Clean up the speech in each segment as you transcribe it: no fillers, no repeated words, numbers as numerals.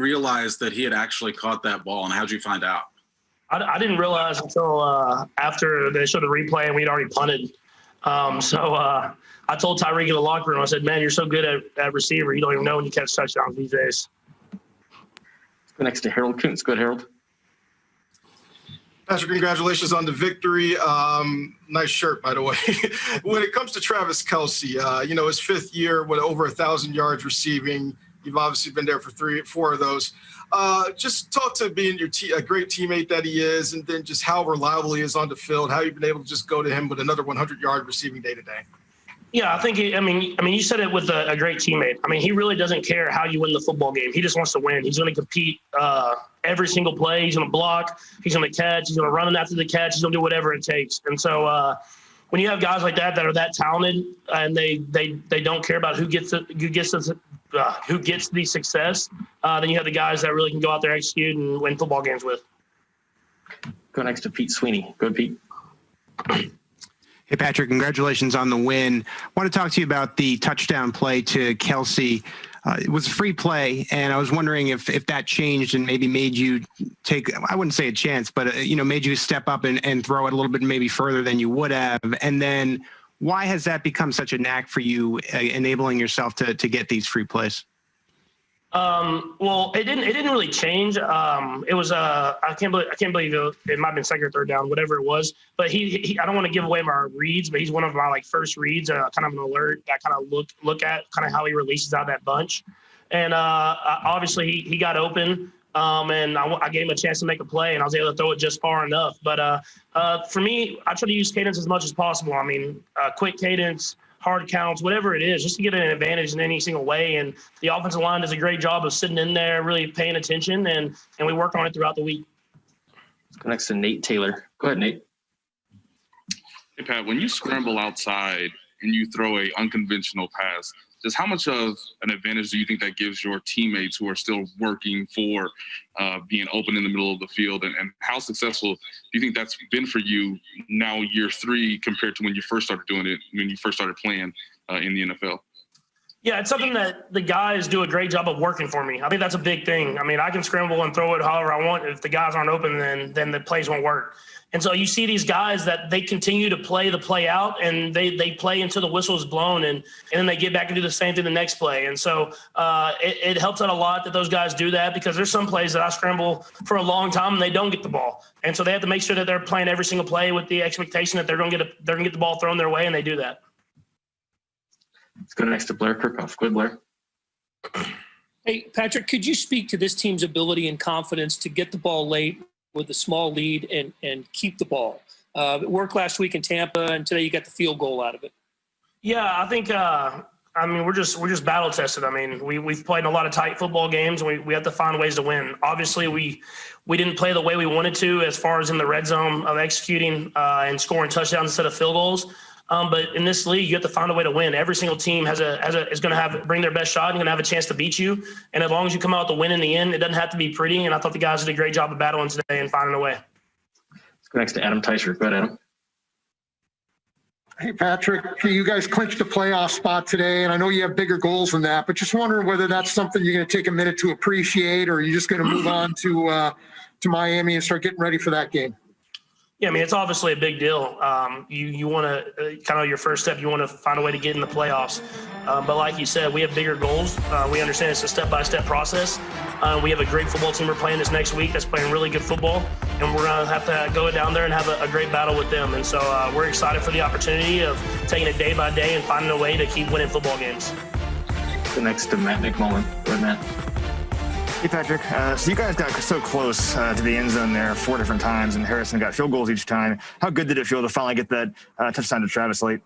realize that he had actually caught that ball, and how'd you find out? I didn't realize until after they showed the replay and we'd already punted. So I told Tyreek in the locker room, I said, man, you're so good at receiver. You don't even know when you catch touchdowns these days. Let's go next to Harold Kuntz. Go ahead, Harold. Patrick, congratulations on the victory. Nice shirt, by the way. When it comes to Travis Kelce, his fifth year with over 1,000 yards receiving. You've obviously been there for 4 of those. Just talk to being a great teammate that he is, and then just how reliable he is on the field, how you've been able to just go to him with another 100-yard receiving day today. Yeah, I think, you said it with a great teammate. I mean, he really doesn't care how you win the football game. He just wants to win. He's going to compete every single play. He's going to block. He's going to catch. He's going to run after the catch. He's going to do whatever it takes. And so when you have guys like that are that talented and they don't care about who gets the success, then you have the guys that really can go out there, execute, and win football games with. Go next to Pete Sweeney. Go ahead, Pete. Hey, Patrick, congratulations on the win. I want to talk to you about the touchdown play to Kelce. It was a free play, and I was wondering if that changed and maybe made you take, I wouldn't say a chance, but, made you step up and throw it a little bit maybe further than you would have. And then why has that become such a knack for you, enabling yourself to get these free plays? Well, it didn't really change. It was I can't believe it might have been second or third down, whatever it was. But he I don't want to give away my reads, but he's one of my first reads, kind of an alert that kind of look at kind of how he releases out that bunch. And obviously he got open, and I gave him a chance to make a play, and I was able to throw it just far enough. But for me, I try to use cadence as much as possible. I mean, quick cadence, hard counts, whatever it is, just to get an advantage in any single way. And the offensive line does a great job of sitting in there, really paying attention, and we work on it throughout the week. Let's go next to Nate Taylor. Go ahead, Nate. Hey, Pat, when you scramble outside and you throw a unconventional pass, just how much of an advantage do you think that gives your teammates who are still working for being open in the middle of the field? And how successful do you think that's been for you now year 3 compared to when you first started doing it, when you first started playing in the NFL? Yeah, it's something that the guys do a great job of working for me. I think that's a big thing. I mean, I can scramble and throw it however I want. If the guys aren't open, then the plays won't work. And so you see these guys that they continue to play the play out, and they play until the whistle is blown, and then they get back and do the same thing the next play. And so it helps out a lot that those guys do that, because there's some plays that I scramble for a long time and they don't get the ball. And so they have to make sure that they're playing every single play with the expectation that they're going to get the ball thrown their way, and they do that. Let's go next to Blair Kirkhoff. Go ahead, Blair. Hey, Patrick, could you speak to this team's ability and confidence to get the ball late with a small lead and keep the ball? It worked last week in Tampa, and today you got the field goal out of it. Yeah, I think we're just battle tested. I mean, we've played in a lot of tight football games, and we have to find ways to win. Obviously, we didn't play the way we wanted to as far as in the red zone of executing and scoring touchdowns instead of field goals. But in this league, you have to find a way to win. Every single team is going to bring their best shot and going to have a chance to beat you. And as long as you come out to win in the end, it doesn't have to be pretty. And I thought the guys did a great job of battling today and finding a way. Let's go next to Adam Teicher. Go ahead, Adam. Hey, Patrick, you guys clinched a playoff spot today, and I know you have bigger goals than that, but just wondering whether that's something you're going to take a minute to appreciate, or are you just going to move on to Miami and start getting ready for that game? Yeah, I mean, it's obviously a big deal. You want to kind of your first step, you want to find a way to get in the playoffs. But like you said, we have bigger goals. We understand it's a step-by-step process. We have a great football team we're playing this next week that's playing really good football, and we're going to have to go down there and have a great battle with them. And so we're excited for the opportunity of taking it day by day and finding a way to keep winning football games. The next to Matt McMullen. Go ahead, Matt. Hey, Patrick. So you guys got so close to the end zone there 4 different times, and Harrison got field goals each time. How good did it feel to finally get that touchdown to Travis late?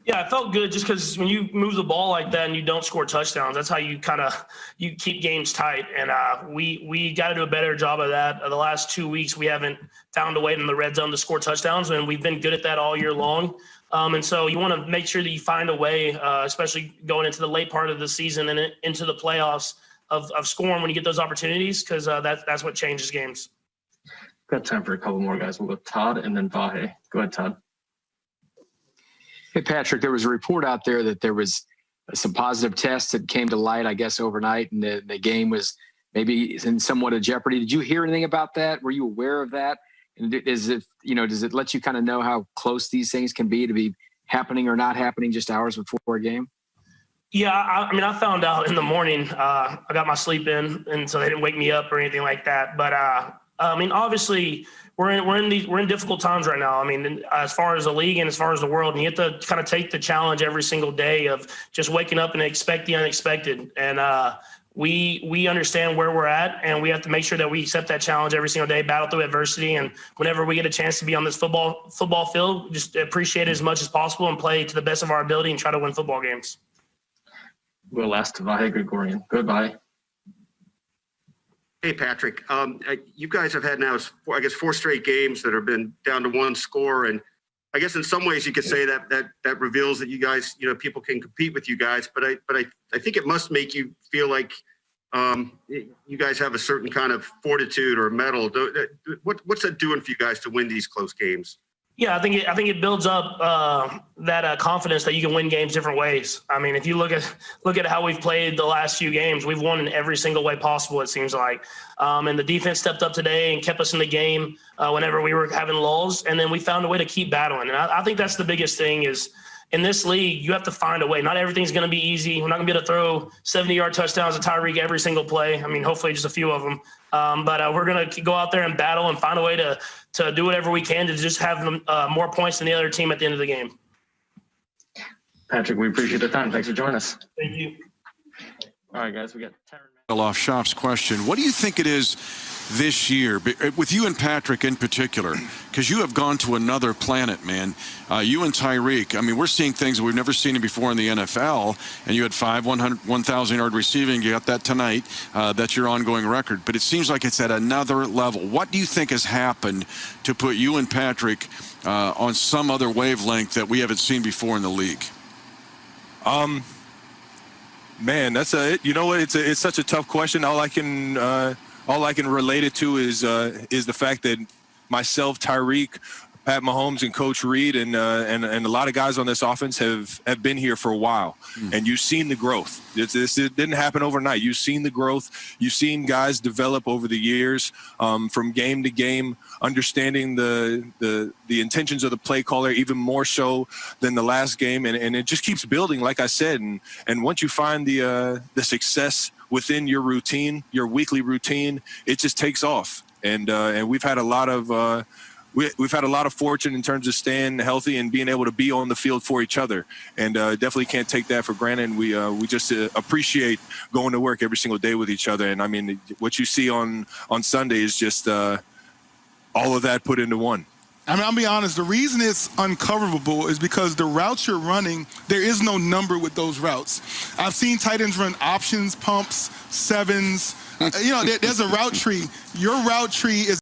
Yeah, it felt good just because when you move the ball like that and you don't score touchdowns, that's how you you keep games tight. And we got to do a better job of that. The last 2 weeks, we haven't found a way in the red zone to score touchdowns, and we've been good at that all year long. And so you want to make sure that you find a way, especially going into the late part of the season and into the playoffs, of scoring when you get those opportunities, because that's what changes games. Got time for a couple more guys. We'll go Todd and then Vahe. Go ahead, Todd. Hey, Patrick, there was a report out there that there was some positive tests that came to light, I guess, overnight, and the game was maybe in somewhat of jeopardy. Did you hear anything about that? Were you aware of that? And does it let you kind of know how close these things can be to be happening or not happening just hours before a game? Yeah, I mean, I found out in the morning. I got my sleep in, and so they didn't wake me up or anything like that. But I mean, obviously, we're in difficult times right now. I mean, as far as the league and as far as the world, and you have to kind of take the challenge every single day of just waking up and expect the unexpected. And we understand where we're at, and we have to make sure that we accept that challenge every single day, battle through adversity, and whenever we get a chance to be on this football field, just appreciate it as much as possible and play to the best of our ability and try to win football games. We'll last Vahe Gregorian. Goodbye. Hey, Patrick. You guys have had now, I guess, 4 straight games that have been down to 1 score. And I guess in some ways you could say that reveals that you guys, people can compete with you guys. But I think it must make you feel like you guys have a certain kind of fortitude or mettle. What's that doing for you guys to win these close games? Yeah, I think it builds up that confidence that you can win games different ways. I mean, if you look at how we've played the last few games, we've won in every single way possible, it seems like. And the defense stepped up today and kept us in the game whenever we were having lulls, and then we found a way to keep battling. And I think that's the biggest thing is in this league, you have to find a way. Not everything's going to be easy. We're not going to be able to throw 70-yard touchdowns to Tyreek every single play. I mean, hopefully just a few of them. But we're going to go out there and battle and find a way to do whatever we can to just have more points than the other team at the end of the game. Patrick, we appreciate the time. Thanks for joining us. Thank you. All right, guys, we got Off Shop's question. What do you think it is this year, with you and Patrick in particular, because you have gone to another planet, man. You and Tyreek, I mean, we're seeing things we've never seen before in the NFL, and you had 1,000-yard receiving. You got that tonight. That's your ongoing record. But it seems like it's at another level. What do you think has happened to put you and Patrick on some other wavelength that we haven't seen before in the league? Man, you know what? It's such a tough question. All I can relate it to is the fact that myself, Tyreek, Pat Mahomes, and Coach Reed, and a lot of guys on this offense have been here for a while, and you've seen the growth. It didn't happen overnight. You've seen the growth. You've seen guys develop over the years, from game to game, understanding the intentions of the play caller even more so than the last game, and it just keeps building, like I said. And once you find the success within your routine, your weekly routine, it just takes off. And we've had a lot of we've had a lot of fortune in terms of staying healthy and being able to be on the field for each other, and definitely can't take that for granted. And we just appreciate going to work every single day with each other. And I mean, what you see on Sunday is just all of that put into one. I mean, I'll be honest, the reason it's uncoverable is because the routes you're running, there is no number with those routes. I've seen tight ends run options, pumps, sevens. There's a route tree. Your route tree is